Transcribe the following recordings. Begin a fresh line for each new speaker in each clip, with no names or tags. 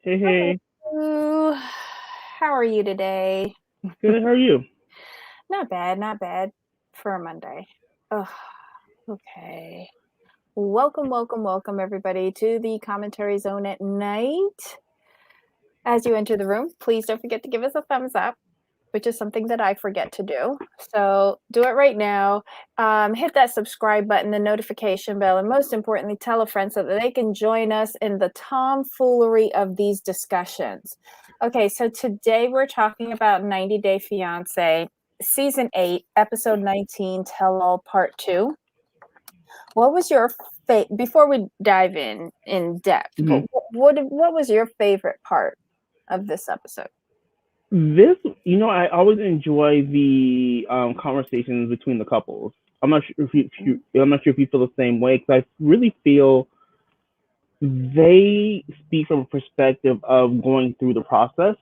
Hey, hey,
Hello. How are you today?
good. How are you?
Not bad for a Monday. Oh, okay. Welcome, everybody, to the commentary zone at night. As you enter the room, please don't forget to give us a thumbs up, which is something that I forget to do. So do it right now. Hit that subscribe button, the notification bell, and most importantly, tell a friend so that they can join us in the tomfoolery of these discussions. Okay, so today we're talking about 90 Day Fiancé, Season 8, Episode 19, Tell All Part 2. What was your before we dive in depth, but
hmm
what was your favorite part of this episode?
This, I always enjoy the conversations between the couples. I'm not sure I'm not sure if you feel the same way because I really feel they speak from a perspective of going through the process,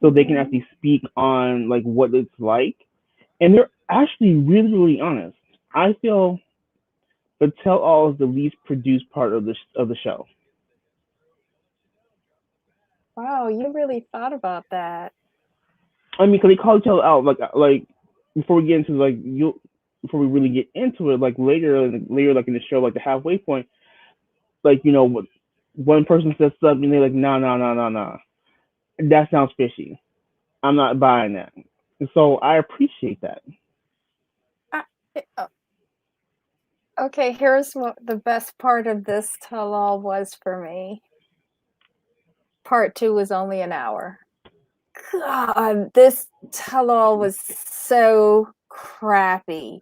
so they can
Mhm.
actually speak on like what it's like, and they're actually really, really honest. I feel the tell all is the least produced part of the show.
Wow, you really thought about that.
I mean, because they call each other out like before we get into like you before we really get into it, like later like in the show, like the halfway point, like what one person says something, they're like, no, no, no, no, no, that sounds fishy. I'm not buying that. And so I appreciate that.
Uh, okay, here's what the best part of this tell-all was for me. Part 2 was only an hour. God, this tell-all was so crappy.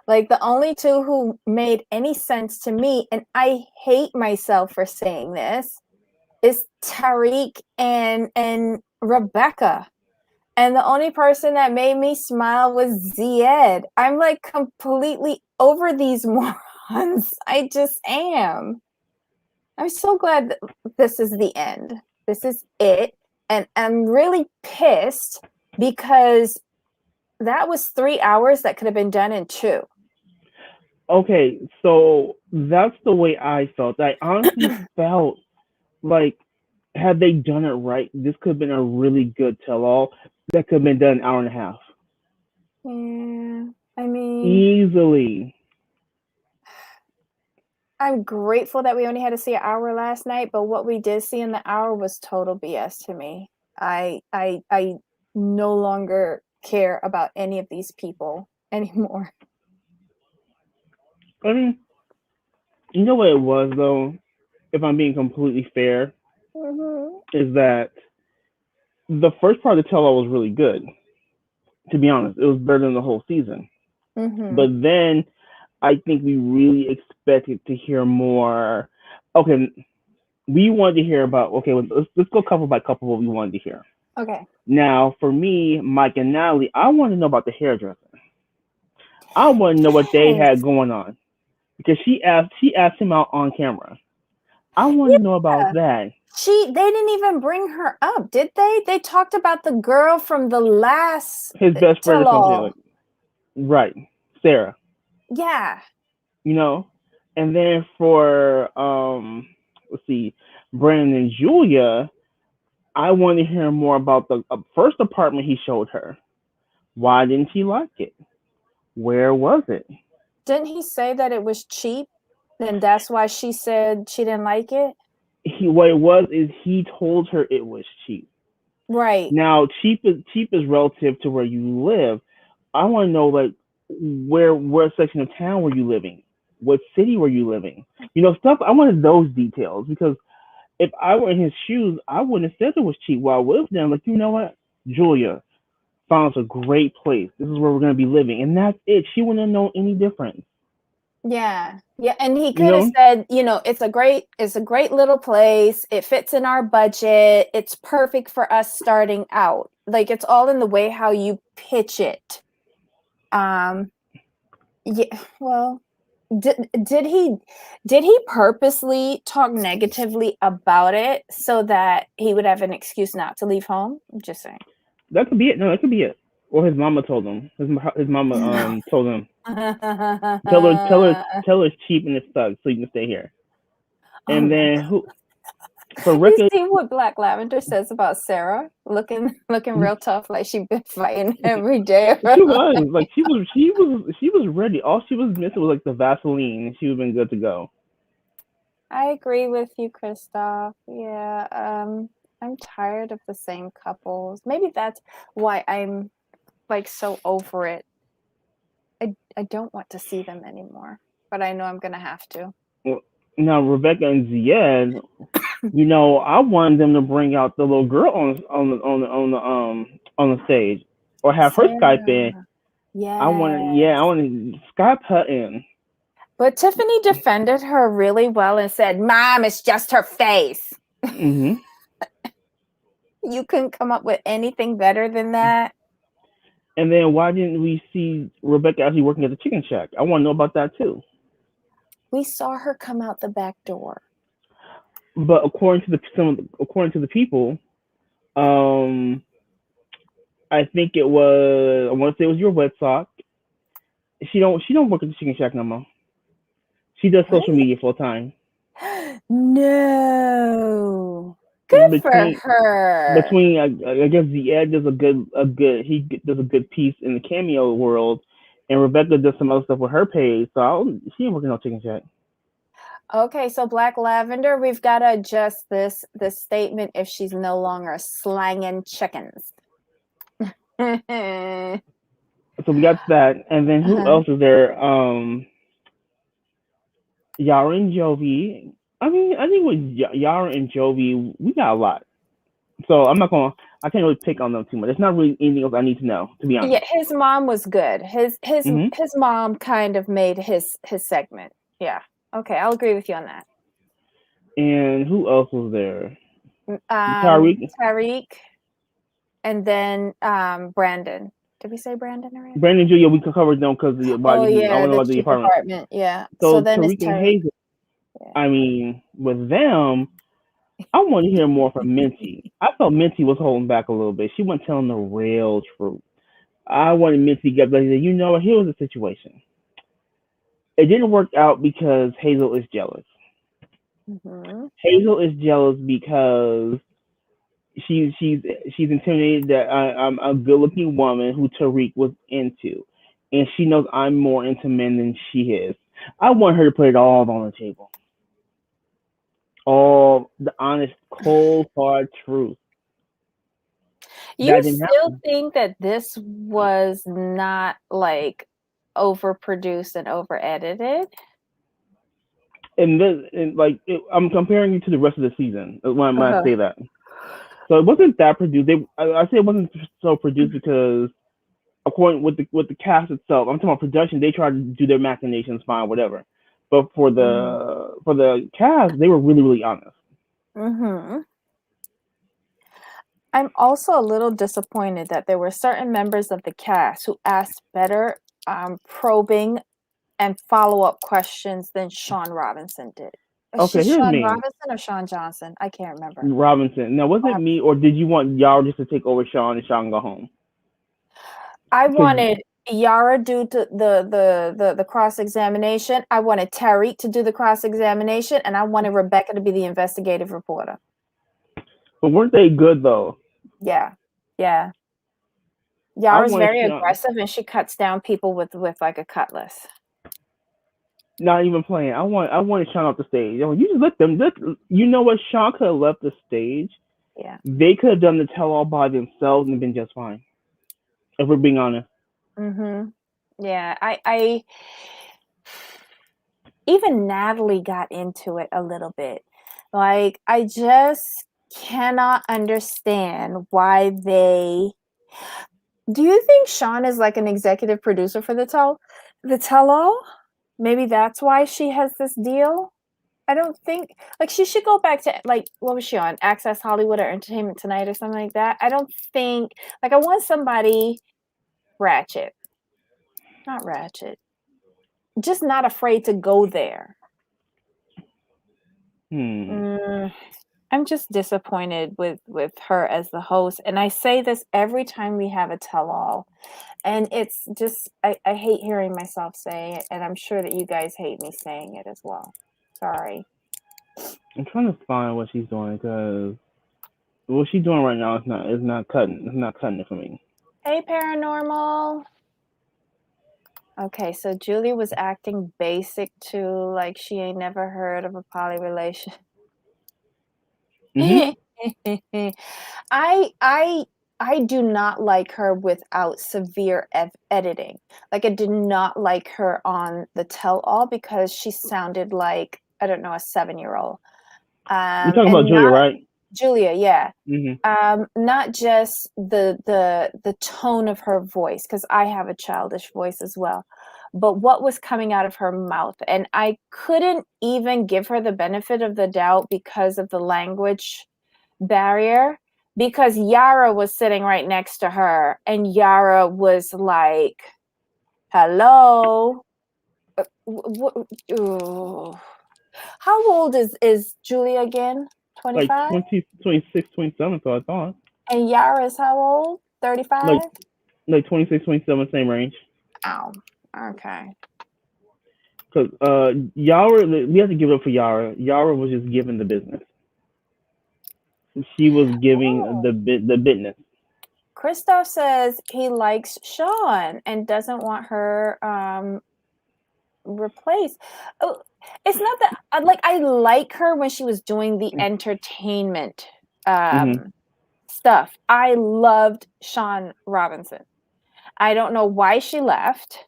Like, the only two who made any sense to me, and I hate myself for saying this, is Tariq and Rebecca. And the only person that made me smile was Zied. I'm like completely over these morons. I just am. I'm so glad that this is the end. This is it. And I'm really pissed because that was 3 hours that could have been done in two.
Okay, so that's the way I felt. I honestly felt like had they done it right, this could have been a really good tell all that could have been done an hour and a half.
Yeah. I mean,
Easily.
I'm grateful that we only had to see an hour last night, but what we did see in the hour was total BS to me. I no longer care about any of these people anymore.
I mean, you know what it was though, if I'm being completely fair,
Mm-hmm.
is that the first part of the tell all was really good. To be honest, it was better than the whole season.
Mm-hmm.
But then I think we really expected to hear more. Okay, we wanted to hear about. Okay, let's go couple by couple what we wanted to hear.
Okay.
Now, for me, Mike and Natalie, I want to know about the hairdresser. I want to know what they had
Yes.
going on because she asked him out on camera. I want to know about
Yeah.
that.
They didn't even bring her up, did they? They talked about the girl from the last
His best friend or
tell
something
all.
like right, Sarah.
Yeah.
You know, and then for let's see, Brandon and Julia, I want to hear more about the first apartment he showed her. Why didn't she like it? Where was it?
Didn't he say that it was cheap? And that's why she said she didn't like it?
What it was is he told her it was cheap.
Right.
Now cheap is relative to where you live. I want to know like where section of town were you living? What city were you living? Stuff. I wanted those details because if I were in his shoes, I wouldn't have said it was cheap. While I lived there, I'm like, you know what, Julia found us a great place. This is where we're gonna be living, and that's it. She wouldn't have known any difference.
Yeah. Yeah, and he
You
could have
know,
said, it's a great little place. It fits in our budget. It's perfect for us starting out. Like it's all in the way how you pitch it. Um yeah, well, did he purposely talk negatively about it so that he would have an excuse not to leave home? I'm just saying.
that could be it. No, that could be it. Or his mama told him. His mama
No.
told him, tell her it's cheap and it sucks, so you can stay here.
Oh
And
my
then
god.
But
You
Rebecca,
see what Black Lavender says about Sarah? Looking real tough, like she been fighting every day of her
she
life.
was like she was ready. All she was missing was like the Vaseline, and she would have been good to go.
I agree with you, Christoph. Yeah, I'm tired of the same couples. Maybe that's why I'm like so over it. I don't want to see them anymore, but I know I'm gonna have to.
Well, now Rebecca and Zied, I wanted them to bring out the little girl on the stage, or have her Skype in.
Sarah.
I
Yes.
wanted Skype her in.
But Tiffany defended her really well and said, Mom, it's just her face.
Hmm.
You couldn't come up with anything better than that.
And then why didn't we see Rebecca actually working at the chicken shack? I want to know about that too.
We saw her come out the back door.
But according to the people, um, I think it was, I want to say it was your wet sock. She don't work at the chicken shack no more. She does
What?
social media full time.
No. Good for
Between
her.
between I guess the Ed does does a good piece in the cameo world, and Rebecca does some other stuff with her page. So she ain't working on chicken shack.
Okay, so Black Lavender, we've got to adjust this statement if she's no longer slanging chickens. Uh-huh.
So we got that, and then who else is there? Yara and Jovi. I mean, I think with Yara and Jovi, we got a lot. So I can't really pick on them too much. It's not really anything else I need to know, to be
Yeah,
honest.
his mom was good.
Hmm.
His mom kind of made his segment. Yeah. Okay, I'll agree with you on that.
And who else was there? Tariq.
Tariq, and then Brandon. Did we say Brandon already?
Brandon Julia, we covered them because I
Oh
want
yeah,
to know
the
about the
cheap
apartment.
apartment. Yeah. So
So
then it's
Tariq and
Tariq.
Hazel,
Yeah.
I mean, with them, I want to hear more from Minty. I felt Minty was holding back a little bit. She wasn't telling the real truth. I wanted Minty to get back and say, here was the situation. It didn't work out because Hazel is jealous.
Mm-hmm.
Hazel is jealous because she's intimidated that I'm a good looking woman who Tariq was into, and she knows I'm more into men than she is. I want her to put it all on the table, all the honest, cold, hard truth.
You
That didn't
still
happen.
think that this was not like overproduced and over edited?
I'm comparing it to the rest of the season when I
Uh-huh.
say that. So it wasn't that produced. I say it wasn't so produced because according with the cast itself, I'm talking about production. They tried to do their machinations, fine, whatever. But for the cast, they were really really honest.
Mm-hmm. I'm also a little disappointed that there were certain members of the cast who asked better probing and follow-up questions than Sean Robinson did. Is she
Okay, here's
Sean
me,
Robinson or Sean Johnson? I can't remember.
Robinson. Now, was it me or did you want y'all just to take over Sean and Sean go home?
I
Because
wanted Yara do the cross examination. I wanted Tariq to do the cross examination, and I wanted Rebecca to be the investigative reporter.
but weren't they good though?
Yeah, yeah.
I
Yara's
wanted
very
Sean.
aggressive, and she cuts down people with like a cutlass.
Not even playing. I wanted Sean off the stage. You just let them. You know what? Sean could have left the stage.
Yeah.
They could have done the tell all by themselves and been just fine. If we're being honest.
Mm-hmm. Yeah. I even Natalie got into it a little bit. Like, I just cannot understand why they. Do you think Sean is like an executive producer for the tell all? Maybe that's why she has this deal. I don't think like she should go back to like what was she on Access Hollywood or Entertainment Tonight or something like that. I don't think like I want somebody ratchet, not ratchet, just not afraid to go there.
Hmm.
I'm just disappointed with her as the host, and I say this every time we have a tell all, and it's just I hate hearing myself say it, and I'm sure that you guys hate me saying it as well. Sorry.
I'm trying to find what she's doing because what she's doing right now is not cutting it for me.
Hey, paranormal. Okay, so Julie was acting basic too, like she ain't never heard of a poly relation.
Mhm.
I I I do not like her without severe editing. Like I did not like her on the tell all because she sounded like, I don't know, a 7-year-old.
You're talking about
And
Julia,
not
right?
Julia, yeah.
Mhm.
Not just the tone of her voice, because I have a childish voice as well, but what was coming out of her mouth. And I couldn't even give her the benefit of the doubt because of the language barrier, because Yara was sitting right next to her and Yara was like, hello. How old is Julia again?
Like
25?
20, 26, 27. So I thought
And Yara is how old?
like
35?
26, 27, same range.
Oh, okay.
Because Yara, we have to give it up for Yara. Yara was just giving the business. She was giving
Oh.
the business.
Christoph says he likes Sean and doesn't want her replaced. Oh, it's not that I like her when she was doing the entertainment
Hmm.
stuff. I loved Sean Robinson. I don't know why she left.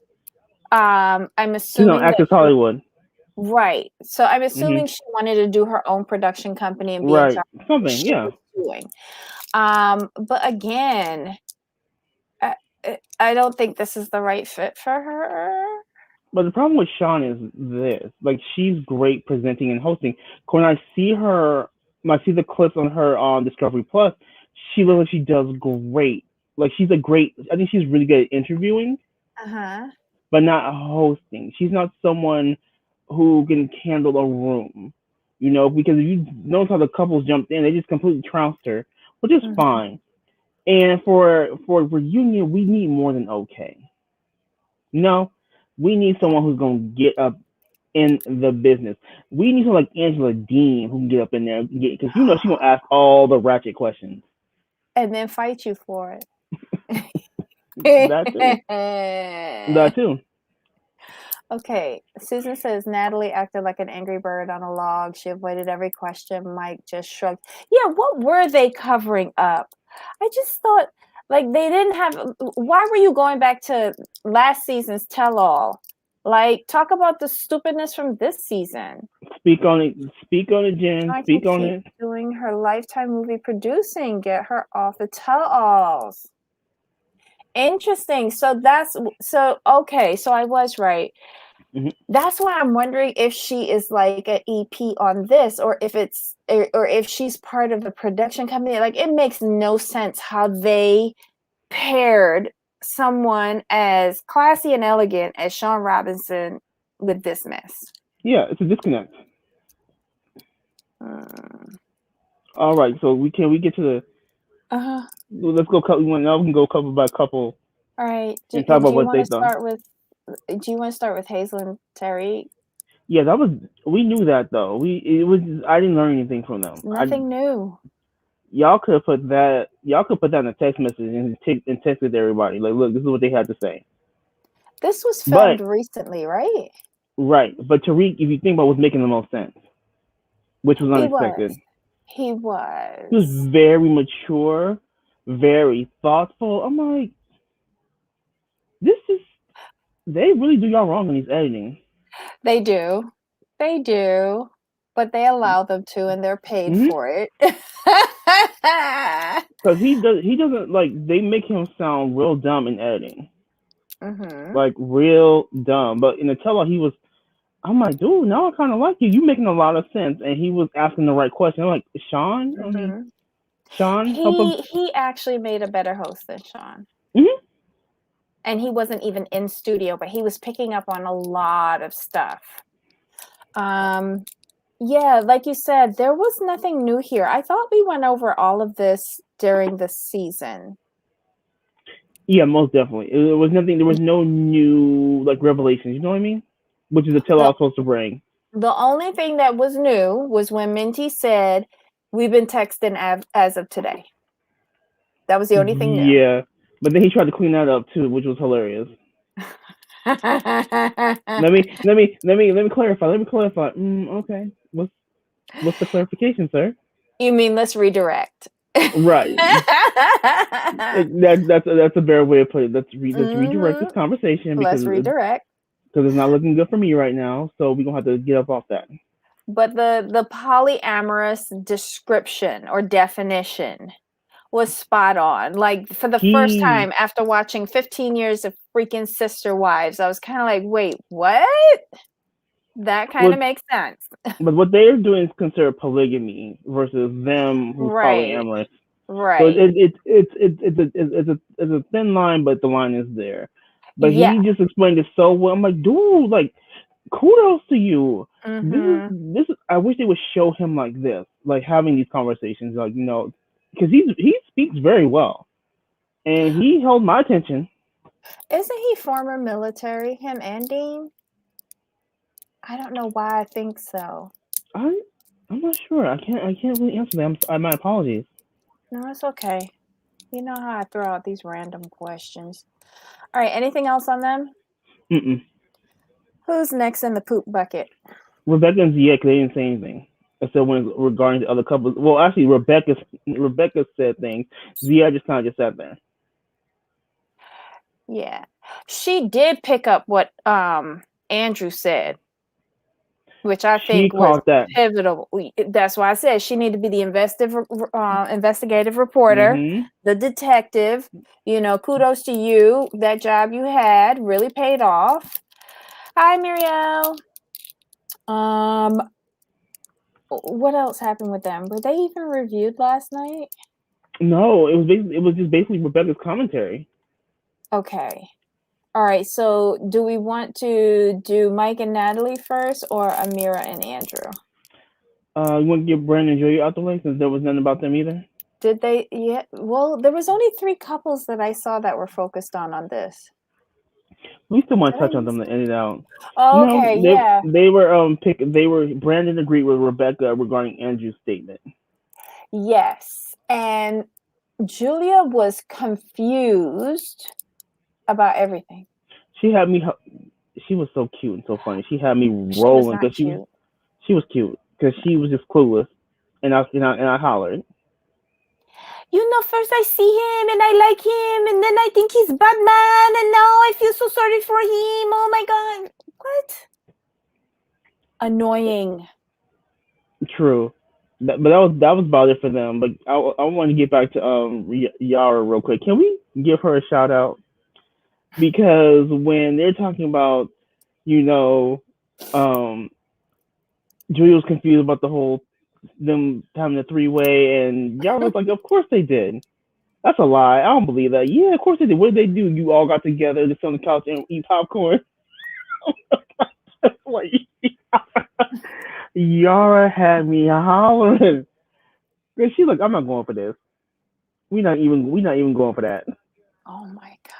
I'm
She's on
assuming that
Access Hollywood.
right. So I'm
Hmm.
assuming she wanted to do her own production company and be in
Right.
charge of what
Something.
she
Yeah.
was doing. But again, I, I don't think this is the right fit for her.
But the problem with Sean is this: like she's great presenting and hosting. When I see her, when I see the clips on her on Discovery Plus, she looks like she does great. Like she's a great. I think she's really good at interviewing,
Uh-huh.
but not hosting. She's not someone who can handle a room. Because if you notice how the couples jumped in, they just completely trounced her, which is
Mhm.
fine. And for reunion, we need more than okay. No, we need someone who's gonna get up in the business. We need someone like Angela Dean who can get up in there because she's gonna ask all the ratchet questions.
And then fight you for
That too. That
it.
too.
Okay, Susan says Natalie acted like an angry bird on a log. She avoided every question. Mike just shrugged. Yeah, what were they covering up? I just thought like they didn't have. Why were you going back to last season's tell all? Like, talk about the stupidness from this season.
Speak on it. Speak on it, Jen.
I can
Speak on
keep
it.
doing her lifetime movie producing. Get her off the tell alls. Interesting. So okay. So I was right.
Hmm.
That's why I'm wondering if she is like an EP on this, or if or if she's part of the production company. Like it makes no sense how they paired someone as classy and elegant as Sean Robinson with this mess.
Yeah, it's a disconnect.
Hmm.
All right, so we get to the
Uh,
let's go. Now we can go couple by couple
all right.
and talk
Do
about
you
what
want
they
to
thought.
start with? Do you want to start with Hazel and Terry?
Yeah, that was we knew that though. I didn't learn anything from them.
Nothing new.
Y'all could put that in a text message and text it to everybody. Like, look, this is what they had to say.
This was filmed
But
recently, right?
right, but Tariq, if you think about, was making the most sense, which was
He was.
unexpected.
He
He was
was.
very mature, very thoughtful. I'm like, this is they really do y'all wrong in these editing.
They do. They do. But they allow them to and they're paid
Hmm.
for it.
Because he doesn't like they make him sound real dumb in editing,
Mhm.
like real dumb. But in the tell he was I'm like, dude, now I kind of like you. You making a lot of sense, and he was asking the right question. I'm like, Sean,
Mhm.
Sean, help him.
He actually made a better host than Sean.
Hmm.
And he wasn't even in studio, but he was picking up on a lot of stuff. Um yeah, like you said, there was nothing new here. I thought we went over all of this during the season.
Yeah, most definitely. It was nothing. There was no new like revelations. You know what I mean? Which is a tell
The
all supposed to bring.
The only thing that was new was when Minty said, "We've been texting as of today." That was the only thing new.
Yeah, but then he tried to clean that up too, which was hilarious. Let me clarify. Let me clarify. Okay. What's the clarification, sir?
You mean let's redirect?
Right. That's a better way of putting it. Let's redirect this
Hmm.
conversation
Let's redirect.
because it's not looking good for me right now. So we're gonna have to get up off that.
But the polyamorous description or definition was spot on. Like for the first
He
time after watching 15 years of freaking Sister Wives, I was kind of like, wait, what? That kind
was
of makes sense.
But what they're doing is considered polygamy versus them who's
Right.
polyamorous. So
Right.
it's a thin line, but the line is there. But
Yeah.
he just explained it so well. I'm like, dude, like, kudos to you.
Mhm.
This is. I wish they would show him like this, like having these conversations, like because he speaks very well, and he held my attention.
Isn't he former military, him and Dean? I don't know why I think so.
I I'm not sure. I can't really answer that. My apologies.
No, it's okay. You know how I throw out these random questions. All right, anything else on them?
Mm-mm.
Who's next in the poop bucket?
Rebecca and Zia, they didn't say anything. Except when regarding the other couples. Well, actually, Rebecca said things. Zia just kind of just sat there.
Yeah. She did pick up what Andrew said, which I
She
think was
caught that.
pivotal. That's why I said she needed to be the investigative reporter,
Mm-hmm.
the detective. You know, kudos to you. That job you had really paid off. Hi, Muriel. Um, what else happened with them? Were they even reviewed last night?
No, it was just basically Rebecca's commentary.
Okay. All right. So, do we want to do Mike and Natalie first, or Amira and Andrew?
You want to give Brandon and Joey out the way since there was nothing about them either?
Did they? Yeah. Well, there was only 3 couples that I saw that were focused on this.
We still want
Did
to
I
touch on
miss
them to
it?
end it out.
Oh,
No,
okay. Yeah.
they were they were Brandon agreed with Rebecca regarding Andrew's statement.
Yes. And Julia was confused about everything.
She had me. She was so cute and so funny. She had me
She was
rolling
not
because
cute.
she was cute because she was just clueless, and I hollered.
You know, first I see him and I like him, and then I think he's Batman, and now I feel so sorry for him. Oh my god. What? Annoying.
True, but that was about it for them. But I want to get back to Yara real quick. Can we give her a shout out? Because when they're talking about, you know, um, Julia was confused about the whole them having a 3-way, and Yara was like, "Of course they did." That's a lie. I don't believe that. Yeah, of course they did. What did they do? You all got together to sit on the couch and eat popcorn. Like, Yara had me hollering. Cause she's like, I'm not going for this. We not even going for that.
Oh my god.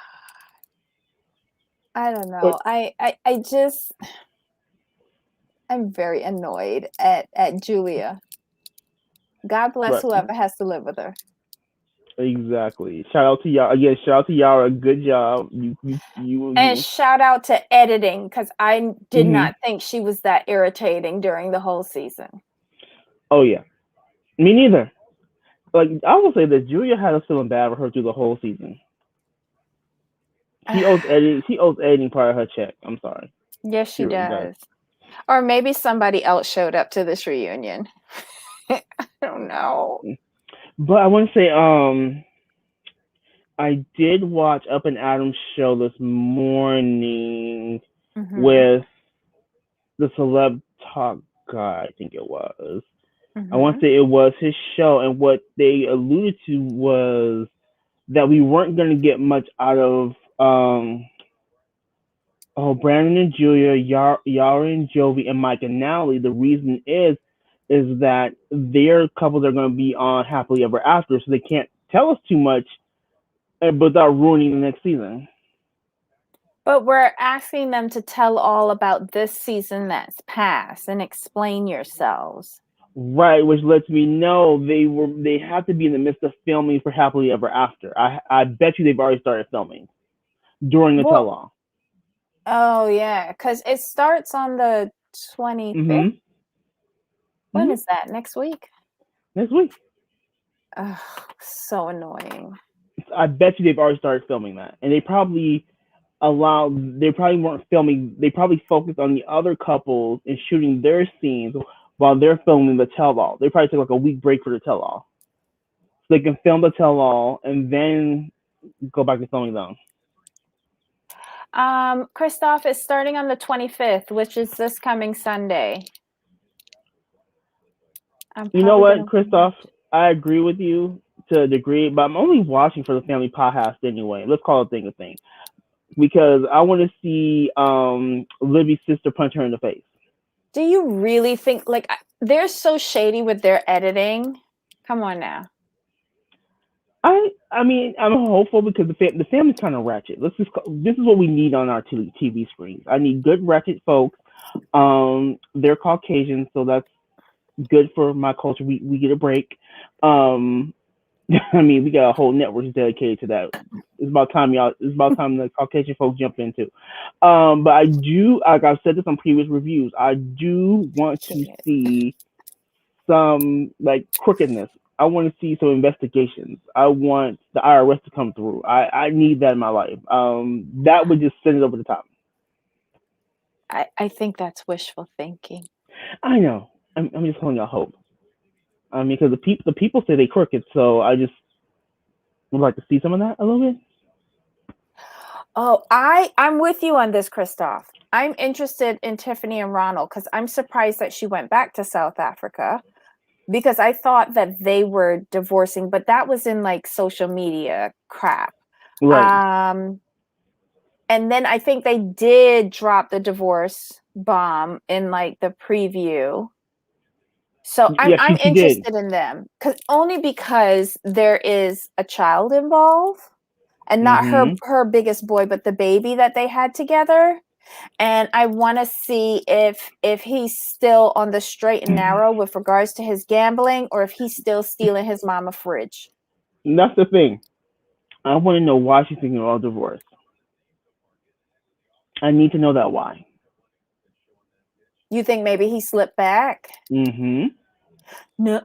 I don't
But
know. I just I'm very annoyed at Julia. God bless
right,
whoever has to live with her.
exactly. Shout out to Yara again. Shout out to Yara. Good job.
And
You.
shout out to editing, because I did
Mhm.
not think she was that irritating during the whole season.
Oh yeah. Me neither. Like I will say that Julia had us feeling bad for her through the whole season. She owes editing. She owes editing part of her check. I'm sorry.
Yes,
She
she
really does.
does. Or maybe somebody else showed up to this reunion. I don't know.
But I want to say, I did watch Up and Adam's show this morning
Mhm.
with the celeb talk guy. I think it was. I want
Mhm.
to say it was his show, and what they alluded to was that we weren't going to get much out of Brandon and Julia, Yara and Jovi, and Mike and Natalie. The reason is that their couples are going to be on Happily Ever After, so they can't tell us too much without ruining the next season.
But we're asking them to tell all about this season that's passed and explain yourselves.
Right, which lets me know they have to be in the midst of filming for Happily Ever After. I bet you they've already started filming during the
Well,
tell-all.
oh yeah, because it starts on the 25th.
Mm-hmm.
When
Mm-hmm.
is that? Next week?
Next week.
Ugh, so annoying.
I bet you they've already started filming that, and they probably weren't filming. They probably focused on the other couples and shooting their scenes while they're filming the tell-all. They probably took like a week break for the tell-all, so they can film the tell-all and then go back to filming them.
Christoph is starting on the 25th, which is this coming Sunday. I'm
You know
probably
what,
gonna
Christoph? I agree with you to a degree, but I'm only watching for the family podcast anyway. Let's call it thing a thing because I want to see Libby's sister punch her in the face.
Do you really think like they're so shady with their editing? Come on now.
I mean I'm hopeful because the family's kind of ratchet. This is what we need on our TV screens. I need good ratchet folks. They're Caucasian, so that's good for my culture. We get a break. Um, I mean, we got a whole network dedicated to that. It's about time y'all. It's about time the Caucasian folks jump into. But I do, like I've said this on previous reviews, I do want to
Shit.
see some like crookedness. I want to see some investigations. I want the IRS to come through. I need that in my life. That would just send it over the top.
I think that's wishful thinking.
I know. I'm just holding out hope. I mean, because the people say they crooked, so I just would like to see some of that a little bit.
Oh, I'm with you on this, Christoph. I'm interested in Tiffany and Ronald because I'm surprised that she went back to South Africa because I thought that they were divorcing, but that was in like social media crap.
Right.
Um, and then I think they did drop the divorce bomb in like the preview. So
Yeah,
I'm
she did.
interested in them because there is a child involved and not
Mm-hmm.
her biggest boy, but the baby that they had together. And I want to see if he's still on the straight and narrow with regards to his gambling, or if he's still stealing his mama fridge.
And that's the thing. I want to know why she's thinking about divorce. I need to know that why.
You think maybe he slipped back?
Mm-hmm.
No,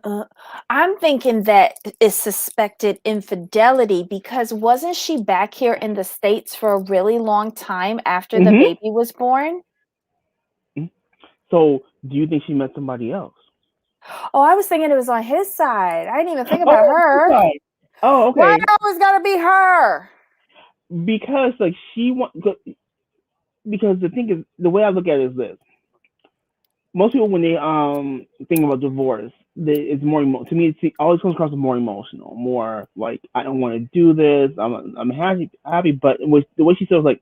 I'm thinking that is suspected infidelity because wasn't she back here in the States for a really long time after the
Mm-hmm.
baby was born?
So, do you think she met somebody else?
Oh, I was thinking it was on his side. I didn't even think about
Oh,
her.
okay. Oh,
Why
okay.
it always gotta be her?
Because like she want because the thing is the way I look at it is this. Most people when they think about divorce, it's more to me. It always comes across as more emotional, more like I don't want to do this. I'm happy, but the way she says like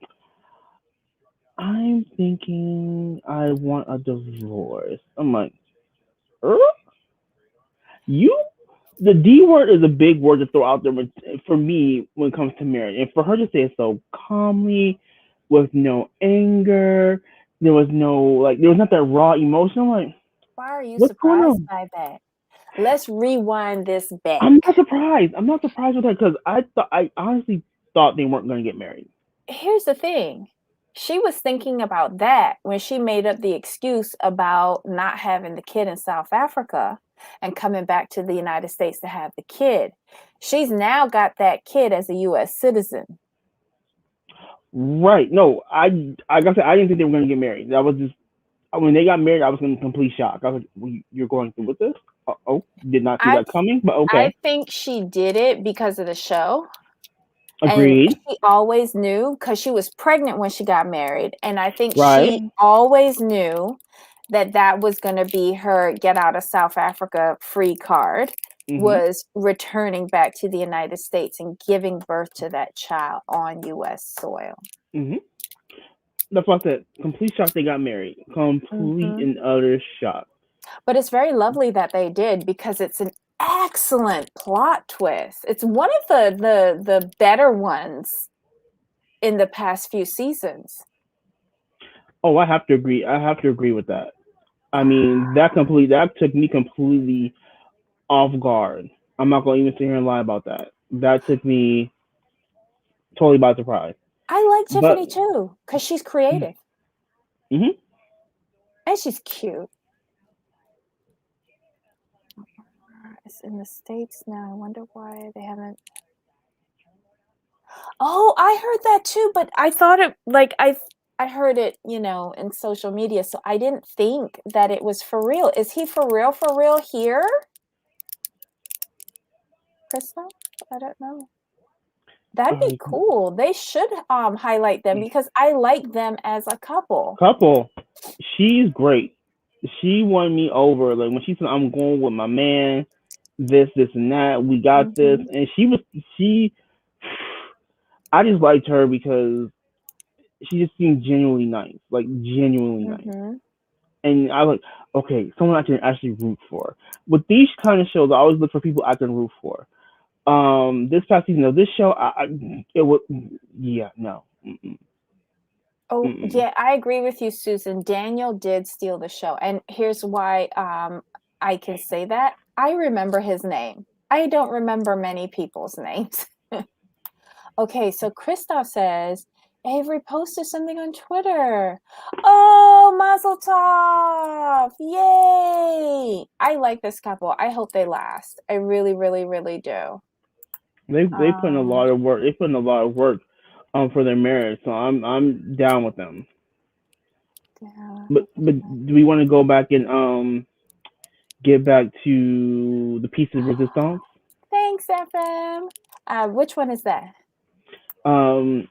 I'm thinking I want a divorce. I'm like, er? You the D word is a big word to throw out there for me when it comes to marriage, and for her to say it so calmly, with no anger, there was not that raw emotion. I'm like,
Why are you
what's going
surprised
on?
by that? Let's rewind this back.
I'm not surprised. I'm not surprised with her because I honestly thought they weren't going to get married.
Here's the thing. She was thinking about that when she made up the excuse about not having the kid in South Africa and coming back to the United States to have the kid. She's now got that kid as a US citizen.
Right? No, like I said, I didn't think they were going to get married. That was just when they got married. I was in complete shock. I was like, well, "You're going through with this? Oh, did not see
I
that coming." But
I
okay,
think she did it because of the show. And
agreed.
she always knew because she was pregnant when she got married. And I think
Right?
she always knew that that was going to be her get out of South Africa free card,
Mm-hmm.
was returning back to the United States and giving birth to that child on US soil.
Mm-hmm. That's what I said. Complete shock. They got married. Complete
Mhm.
and utter shock.
But it's very lovely that they did because it's an excellent plot twist. It's one of the better ones. in the past few seasons.
Oh, I have to agree. I have to agree with that. I mean, that took me completely off guard. I'm not gonna even sit here and lie about that. That took me totally by surprise.
I like
But
Tiffany too, because she's creative
hmm
and she's cute. It's in the States now. I wonder why they haven't. Oh, I heard that too, but I thought it like I heard it, in social media, so I didn't think that it was for real. Is he for real here? Crystal? I don't know. That'd be cool. They should highlight them because I like them as a couple.
couple, she's great. She won me over. Like when she said, "I'm going with my man," this, and that. We got this,
Mm-hmm.
and she. I just liked her because she just seemed genuinely nice, like genuinely nice.
Mm-hmm.
And I like, okay, someone I can actually root for. With these kind of shows, I always look for people I can root for. This past season of this show, it was, yeah, no. Mm-mm.
Oh,
Mm-mm.
yeah, I agree with you, Susan. Daniel did steal the show. And here's why I can say that. I remember his name. I don't remember many people's names. Okay, so Christoph says, Avery posted something on Twitter. Oh, Mazel Tov! Yay! I like this couple. I hope they last. I really, really, really do.
They put in a lot of work. They put in a lot of work, for their marriage. So I'm down with them.
Yeah.
But do we want to go back and get back to the piece of resistance?
Thanks, FM. Which one is that?
Um,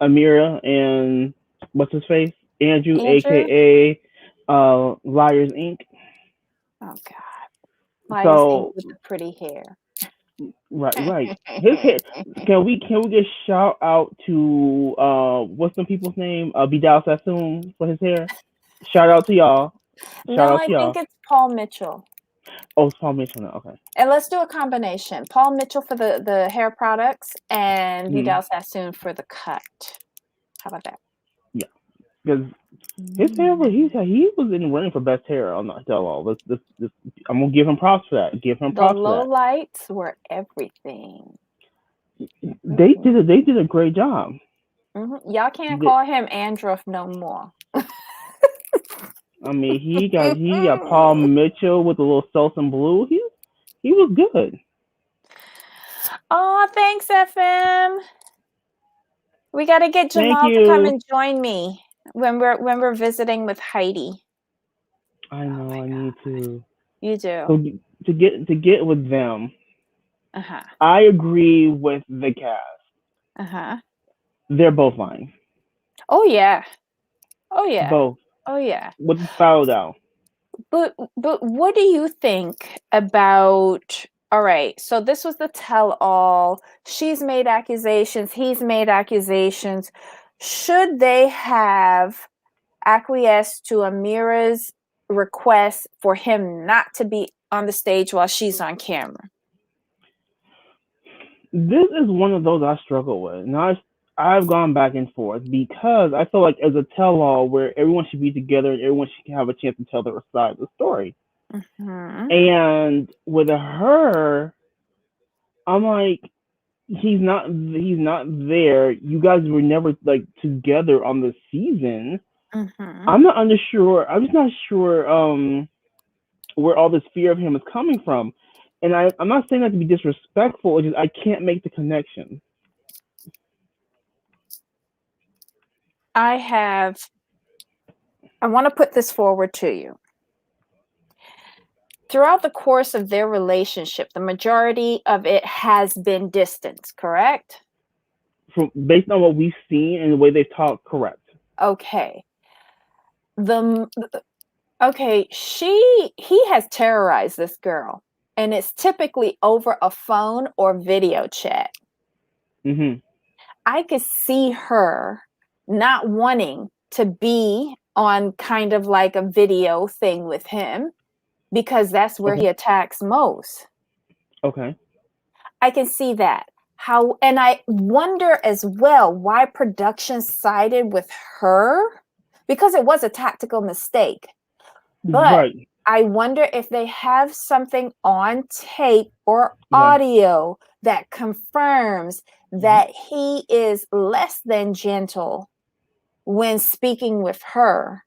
Amira and what's his face? Andrew,
Andrew?
aka Liars Inc.
Oh God. Liars Inc.
So
with the pretty hair.
right. His hair. Can we get shout out to what's some people's name? Vidal Sassoon for his hair. Shout out to y'all. Shout
No,
out
I
to
think
y'all.
it's Paul Mitchell.
Oh, it's Paul Mitchell now. Okay.
And let's do a combination. Paul Mitchell for the hair products and
Mm-hmm.
Vidal Sassoon for the cut. How about that?
Yeah, because his hair was he was in the running for best hair on the tell all. Let's I'm gonna give him props for that. Give him
The
props for
low
that.
lights were everything.
They did a great job.
Y'all can't
They,
call him Andrew no more.
I mean, he got Paul Mitchell with a little Selsun blue. He was good.
Oh, thanks, FM. We got to get
Thank
Jamal to come
you.
and join me when we're visiting with Heidi.
I know I need to.
You do.
So to get with them,
Uh-huh.
I agree with the cast.
Uh-huh.
They're both fine.
Oh yeah. Oh yeah.
Both
Oh yeah.
with the style down.
But what do you think about, all right, so this was the tell-all. She's made accusations, he's made accusations. Should they have acquiesced to Amira's request for him not to be on the stage while she's on camera?
This is one of those I struggle with. Now I've gone back and forth because I feel like as a tell-all where everyone should be together and everyone should have a chance to tell their side of the story.
Mm-hmm.
And with her, I'm like, he's not there. You guys were never like together on the season.
Mm-hmm.
I'm not unsure. I'm just not sure where all this fear of him is coming from. And I'm not saying that to be disrespectful. It's just I can't make the connection.
I want to put this forward to you. Throughout the course of their relationship, the majority of it has been distance, correct?
Based on what we've seen and the way they've talked, correct.
Okay. He has terrorized this girl, and it's typically over a phone or video chat.
Mm-hmm.
I could see her not wanting to be on kind of like a video thing with him because that's where
Okay.
he attacks most.
Okay.
I can see that. How, and I wonder as well why production sided with her, because it was a tactical mistake. But
Right.
I wonder if they have something on tape or
Okay.
audio that confirms
Hmm.
that he is less than gentle when speaking with her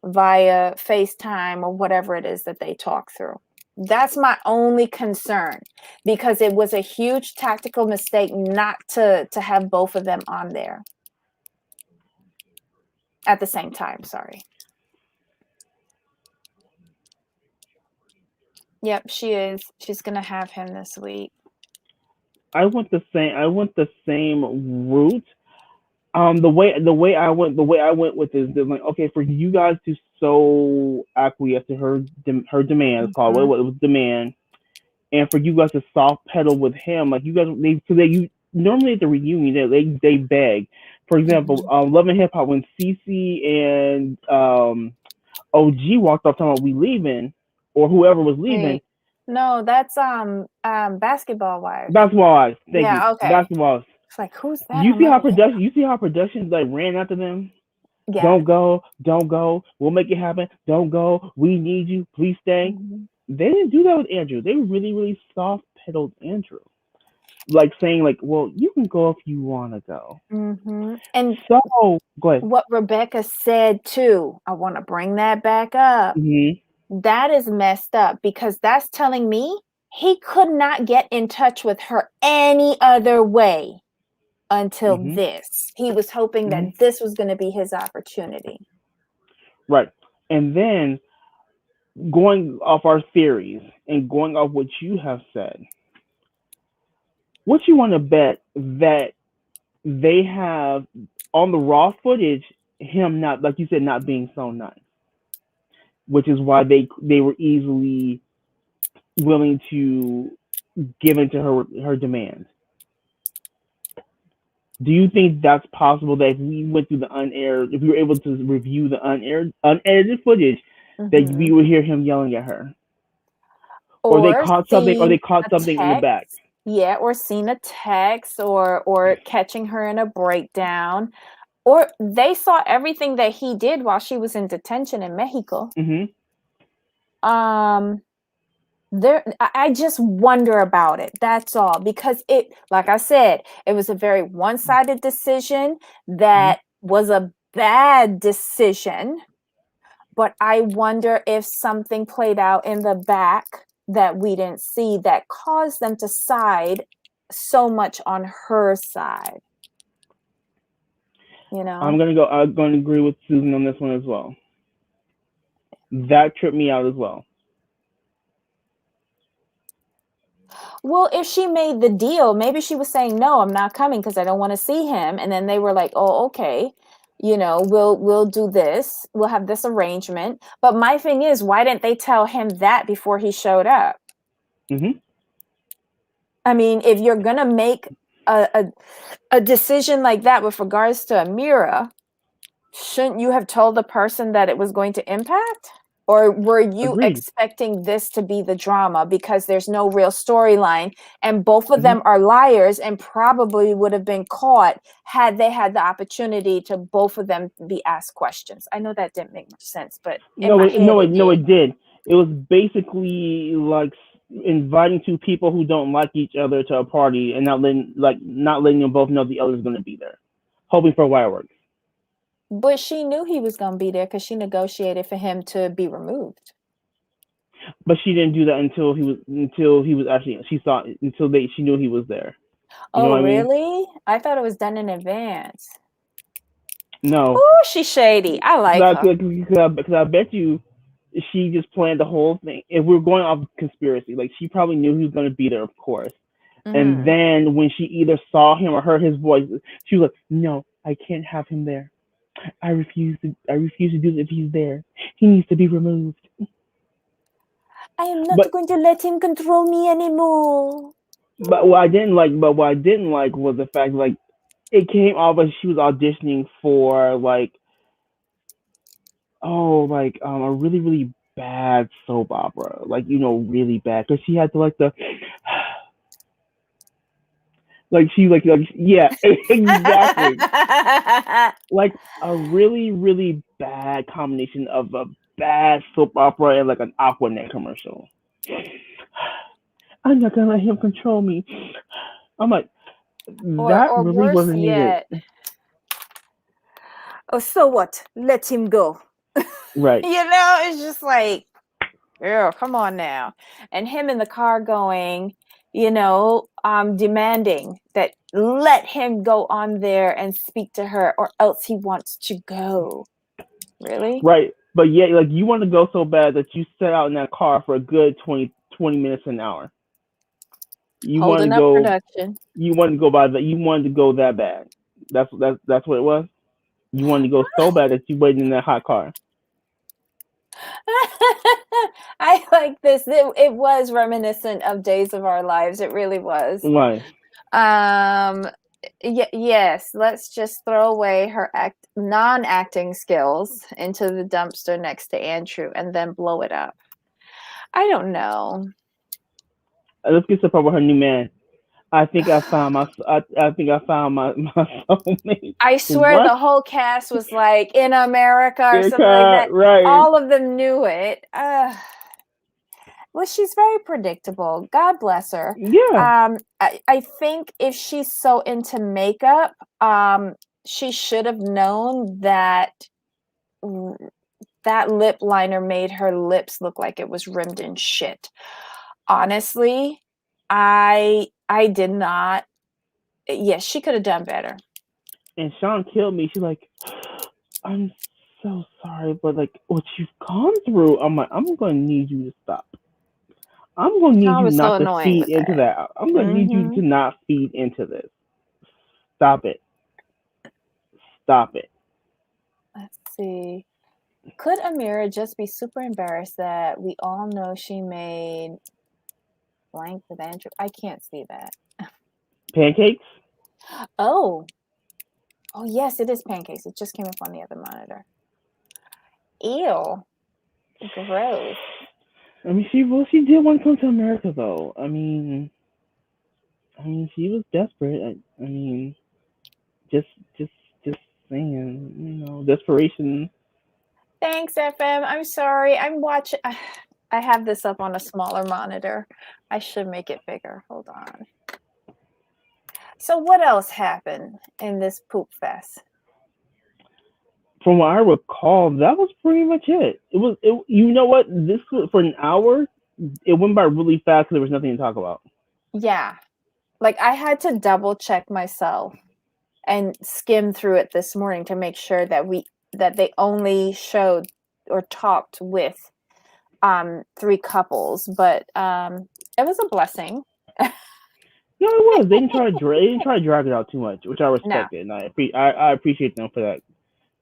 via FaceTime or whatever it is that they talk through. That's my only concern, because it was a huge tactical mistake not to have both of them on there at the same time. Sorry. Yep, she is. She's gonna have him this week.
I went the same. I went the same route. The way I went with this, they're like, okay, for you guys to so acquiesce to her demands, call
Mhm.
what it was demand, and for you guys to soft pedal with him, like you guys, you normally at the reunion they beg. For example,
Mhm.
Love and Hip Hop when Cece and OG walked off talking about we leaving, or whoever was leaving.
Wait, no, that's Basketball Wives.
Basketball Eyes, thank you,
Yeah, okay.
Basketball Eyes.
It's like, who's that
You
on
see
Love
how
and Hip
production,
Hop?
you see how productions like ran after them.
Yeah.
Don't go, don't go. We'll make it happen. Don't go. We need you. Please stay.
Mhm.
They didn't do that with Andrew. They really, really soft pedaled Andrew, like saying like, "Well, you can go if you want to go."
Mhm. And
So go ahead.
what Rebecca said too, I want to bring that back up.
Mhm.
That is messed up, because that's telling me he could not get in touch with her any other way until
Mhm.
this. He was hoping
Mhm.
that this was going to be his opportunity.
Right. And then going off our theories and going off what you have said, what you want to bet that they have on the raw footage him not like you said not being so nice, which is why they were easily willing to give into her demands. Do you think that's possible that if we went through the unaired, if we were able to review the unedited footage, that we
Mhm.
would hear him yelling at her,
Or
or they
seen
caught
a
something in the back?
text. Yeah, or seen a text, or catching her in a breakdown, or they saw everything that he did while she was in detention in Mexico.
Hmm.
Um there, I just wonder about it. That's all, because it, like I said, it was a very one-sided decision
Hmm.
that was a bad decision. But I wonder if something played out in the back that we didn't see that caused them to side so much on her side, you know?
I'm gonna agree with Susan on this one as well. That tripped me out as well.
Well, if she made the deal, maybe she was saying, "No, I'm not coming because I don't want to see him." And then they were like, "Oh, okay. We'll do this. We'll have this arrangement." But my thing is, why didn't they tell him that before he showed up?
Hmm.
I mean, if you're gonna make a, a, a decision like that with regards to Amira, shouldn't you have told the person that it was going to impact? Or were you
Agreed.
expecting this to be the drama because there's no real storyline, and both of
Hmm.
them are liars and probably would have been caught had they had the opportunity to both of them be asked questions? I know that didn't make much sense, but in
No,
my
it,
head
no, it,
it
no,
did.
it did. It was basically like inviting two people who don't like each other to a party and not letting them both know the other's going to be there, hoping for fireworks.
But she knew he was going to be there because she negotiated for him to be removed.
But she didn't do that until he was actually she saw until they she knew he was there. You know
Oh,
what I mean?
really? I thought it was done in advance.
No,
Oh, she's shady. I like her.
because I bet you she just planned the whole thing. If we're going off conspiracy, like she probably knew he was going to be there, of course. And
Mhm.
then when she either saw him or heard his voice, she was like, "No, I can't have him there. I refuse to. I refuse to do this if he's there. He needs to be removed."
I am not
But
going to let him control me anymore.
what I didn't like was the fact like it came off as she was auditioning for like a really really bad soap opera, like really bad because she had to like the Like she yeah, exactly. Like a really really bad combination of a bad soap opera and like an Aquanet commercial. I'm not gonna let him control me. I'm like, that
or
really
worse
wasn't needed.
yet, oh, so what? Let him go.
Right,
It's just like, girl, come on now. And him in the car going, demanding that let him go on there and speak to her or else he wants to go. Really?
right. But yet, like you want to go so bad that you set out in that car for a good 20 minutes an hour. You want to
Holding up
go.
production.
You wanted to go by that. You wanted to go that bad. That's what it was. You wanted to go so bad that you waited in that hot car.
I like this. It was reminiscent of Days of Our Lives. It really was.
Right.
Um, yes, let's just throw away her non-acting skills into the dumpster next to Andrew and then blow it up. I don't know.
Let's get to the part with her new man. I think I found my soulmate.
I swear
What?
the whole cast was like in America or something like
Haircut,
that.
right.
All of them knew it. Well, she's very predictable. God bless her.
Yeah.
I think if she's so into makeup, she should have known that that lip liner made her lips look like it was rimmed in shit. Honestly, I did not. Yes, she could have done better.
And Sean killed me. She's like, I'm so sorry, but like what you've gone through, I'm like, I'm gonna need you to stop. I'm gonna need
Sean
you
was so
not to
annoying
feed
with
into
that.
that. I'm gonna need you
Hmm.
to not feed into this. Stop it. Stop it.
Let's see. Could Amira just be super embarrassed that we all know she made blank with Andrew? I can't see that.
Pancakes?
Oh, oh yes, it is pancakes. It just came up on the other monitor. Ew, gross.
I mean, she did want to come to America though. I mean, she was desperate. I mean, just, just, just saying, desperation.
Thanks, FM. I'm sorry. I'm watching. I have this up on a smaller monitor. I should make it bigger. Hold on. So, what else happened in this poop fest?
From what I recall, that was pretty much it. It was, it. You know what? This was for an hour. It went by really fast because there was nothing to talk about.
Yeah, like I had to double check myself and skim through it this morning to make sure that they only showed or talked with three couples, but it was a blessing.
No, it was. They didn't try to drag it out too much, which I
No.
respected, and I appreciate them for that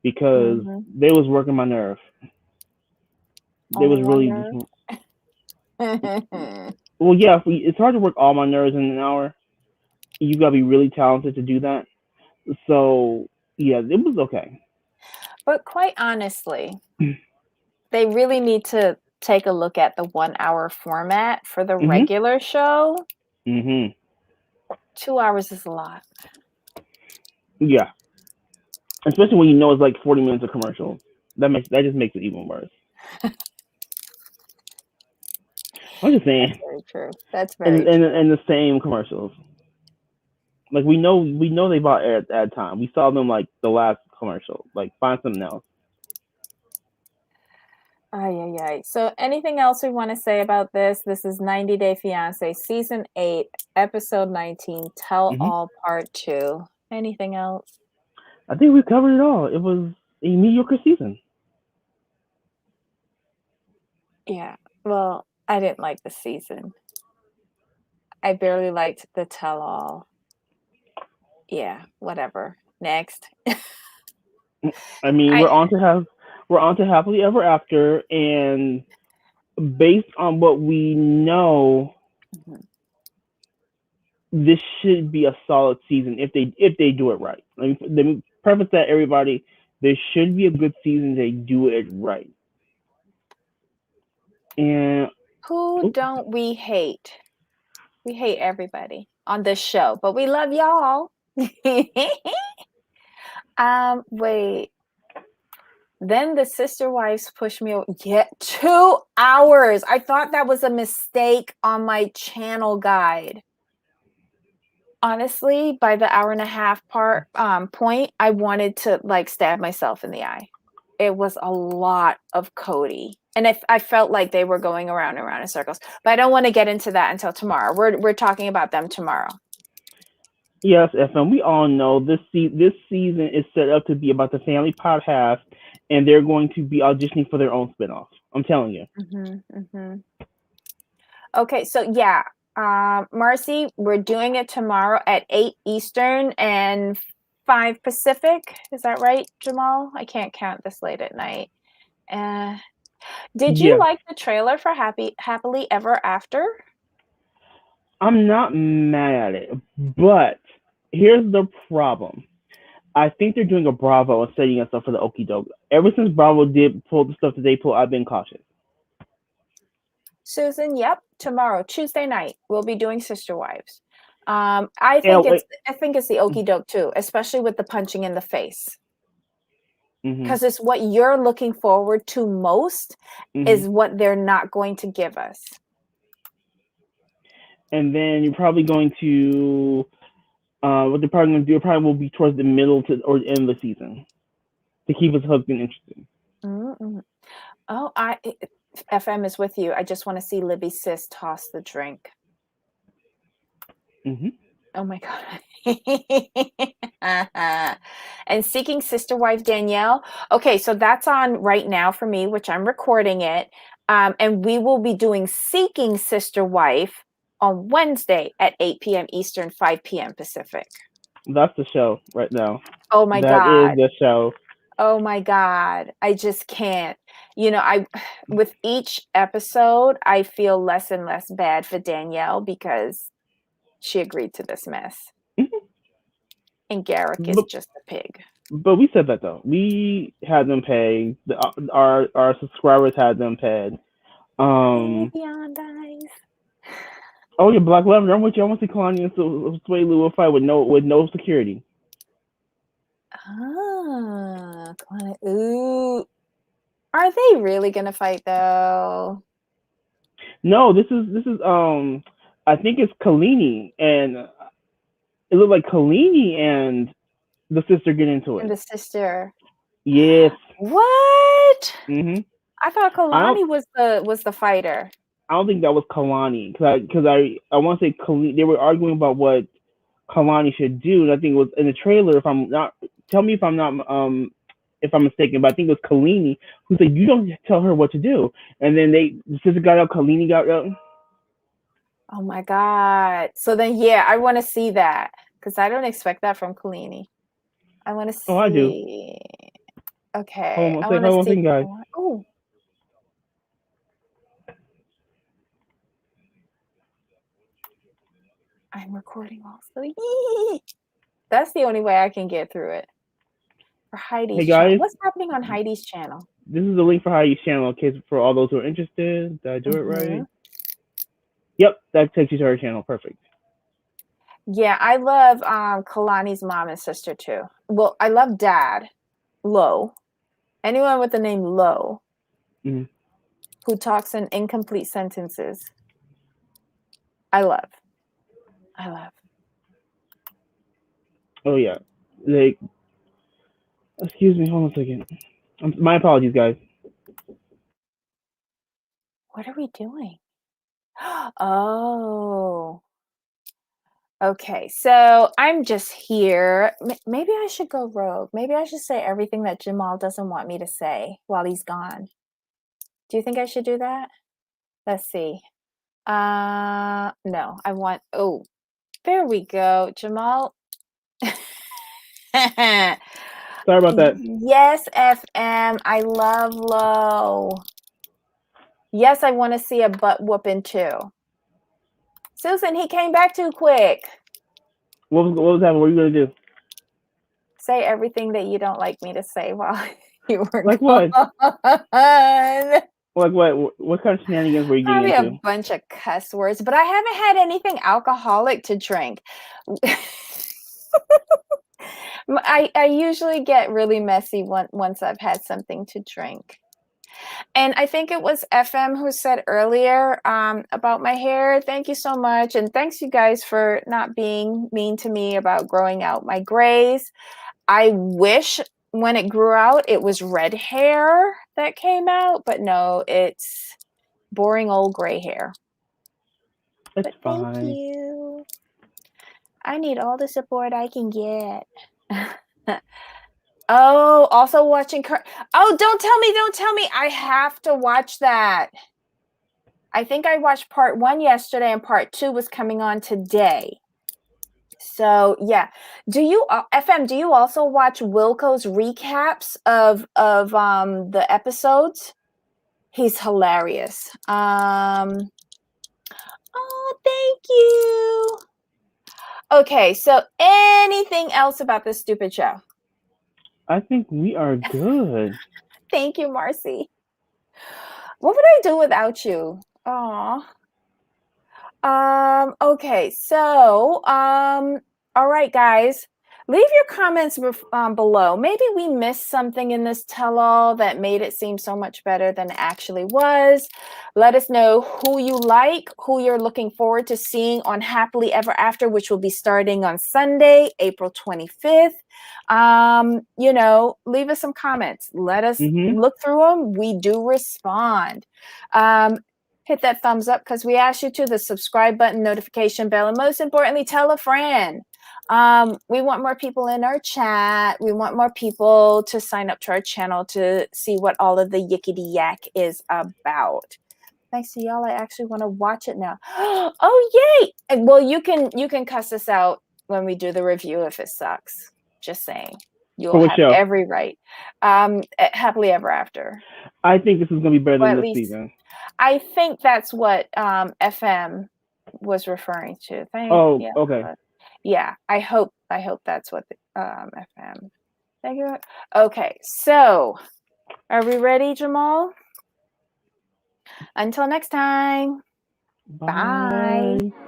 because
Hmm.
they was working my nerve. They
Only
was
one
really just.
nerve.
Well, yeah. It's hard to work all my nerves in an hour. You gotta be really talented to do that. So yeah, it was okay.
But quite honestly, they really need to take a look at the 1 hour format for the
Mhm.
regular show.
Mhm.
2 hours is a lot.
Yeah. Especially when you know it's like 40 minutes of commercials. That just makes it even worse. I'm just
That's
saying,
very true. That's
and
very true.
the same commercials. Like we know they bought ad time. We saw them like the last commercial. Like find something else.
Ay, ay, ay. So, anything else we want to say about this? This is 90 Day Fiance, Season 8, Episode 19, Tell
Mhm.
All Part 2. Anything else?
I think we covered it all. It was a mediocre season.
Yeah. Well, I didn't like the season. I barely liked the tell all. Yeah, whatever. Next.
I mean,
I
we're on to happily ever after, and based on what we know,
Mhm.
this should be a solid season if they do it right. Let me preface that everybody. There should be a good season. They do it right. And
Who
oh,
don't we hate? We hate everybody. on this show, but we love y'all. Wait. Then the sister wives pushed me over. Yeah, 2 hours. I thought that was a mistake on my channel guide. Honestly, by the hour and a half point, I wanted to like stab myself in the eye. It was a lot of Cody. And I felt like they were going around and around in circles. But I don't want to get into that until tomorrow. We're talking about them tomorrow.
Yes, FM. We all know this season is set up to be about the family podcast, and they're going to be auditioning for their own spinoff. I'm telling you.
Okay, so yeah, Marcy, we're doing it tomorrow at 8 Eastern and 5 Pacific. Is that right, Jamal? I can't count this late at night. Did you
Yeah.
like the trailer for Happily Ever After?
I'm not mad at it, but here's the problem. I think they're doing a Bravo and setting us up for the okie doke. Ever since Bravo did pull the stuff that they pull, I've been cautious.
Susan, yep, tomorrow, Tuesday night, we'll be doing Sister Wives. I think it's the okie doke too, especially with the punching in the face. Because it's what you're looking forward to most is what they're not going to give us.
And then you're probably going to what they're probably going to do probably will be towards the middle to or end of the season to keep us hooked and interested.
Oh, FM is with you. I just want to see Libby's sis toss the drink. Oh my God. And Seeking Sister Wife Danielle. Okay, so that's on right now for me, which I'm recording it. And we will be doing Seeking Sister Wife on Wednesday at 8 p.m. Eastern, 5 p.m. Pacific.
That's the show right now.
Oh my God.
That is the show.
Oh my God. I just can't. You know, with each episode, I feel less and less bad for Danielle because she agreed to this mess. And Garrick is just a pig.
But we said that though. We had them pay. Our subscribers had them paid.
Beyond eyes.
Oh yeah, Black Lavender. I'm with you. I want to see Kalani and Sway Lou fight with no security.
Ooh. Are they really gonna fight though?
No, this is I think it's Kalini, and it looked like Kalini and the sister get into it.
And the sister.
Yes.
What? I thought Kalani was the fighter.
I don't think that was Kalani because I want to say Kalani. They were arguing about what Kalani should do, and I think it was in the trailer. If I'm not, tell me if I'm not if I'm mistaken, but I think it was Kalini who said, "You don't tell her what to do." And then the sister got out, Kalini got out.
Oh my God! So then, yeah, I want to see that because I don't expect that from Kalini. I want to see.
Oh, I do.
Okay.
Hold on, I want to see. Guys.
Oh. I'm recording also. That's the only way I can get through it. For Heidi's channel. What's happening on Heidi's channel?
This is the link for Heidi's channel in case for all those who are interested. Did I do it right? Yep, that takes you to her channel. Perfect.
Yeah, I love Kalani's mom and sister too. Well, I love Dad, Lo. Anyone with the name Lo who talks in incomplete sentences. I love.
Oh yeah, like. Excuse me, hold on a second. My apologies, guys.
What are we doing? Oh. Okay, so I'm just here. Maybe I should go rogue. Maybe I should say everything that Jamal doesn't want me to say while he's gone. Do you think I should do that? Let's see. No, I want... Oh, there we go. Jamal.
Sorry about that.
Yes, FM. I love Lo. Yes, I want to see a butt whooping too. Susan, he came back too quick.
What was happening? What are you going to do?
Say everything that you don't like me to say while you were
like
gone.
What? Like what kind of shenanigans were you getting
Probably a
into?
bunch of cuss words, but I haven't had anything alcoholic to drink. I usually get really messy once I've had something to drink. And I think it was FM who said earlier about my hair. Thank you so much. And thanks you guys for not being mean to me about growing out my grays. I wish when it grew out, it was red hair that came out, but no, it's boring old gray hair.
It's
But thank
fine.
you. I need all the support I can get. Oh, also watching. Oh, don't tell me. I have to watch that. I think I watched part 1 yesterday and part 2 was coming on today. So yeah, do you FM? Do you also watch Wilco's recaps of the episodes? He's hilarious. Oh, thank you. Okay, so anything else about this stupid show?
I think we are good.
Thank you, Marcy. What would I do without you? Aw. Okay, so, all right, guys, leave your comments below. Maybe we missed something in this tell-all that made it seem so much better than it actually was. Let us know who you like, who you're looking forward to seeing on Happily Ever After, which will be starting on Sunday, April 25th. Leave us some comments. Let us look through them. We do respond. Hit that thumbs up because we asked you to, the subscribe button, notification bell, and most importantly, tell a friend. We want more people in our chat. We want more people to sign up to our channel to see what all of the yickety yak is about. Thanks to y'all, I actually want to watch it now. Oh, yay! Well, you can cuss us out when we do the review if it sucks. Just saying. You'll have
show?
every right. Happily Ever After.
I think this is going to be better
Well,
than
at
this
least
season.
I think that's what FM was referring to.
Oh, okay.
Yeah, I hope that's what the, FM. Thank you. Okay, so are we ready, Jamal? Until next time. Bye.
Bye.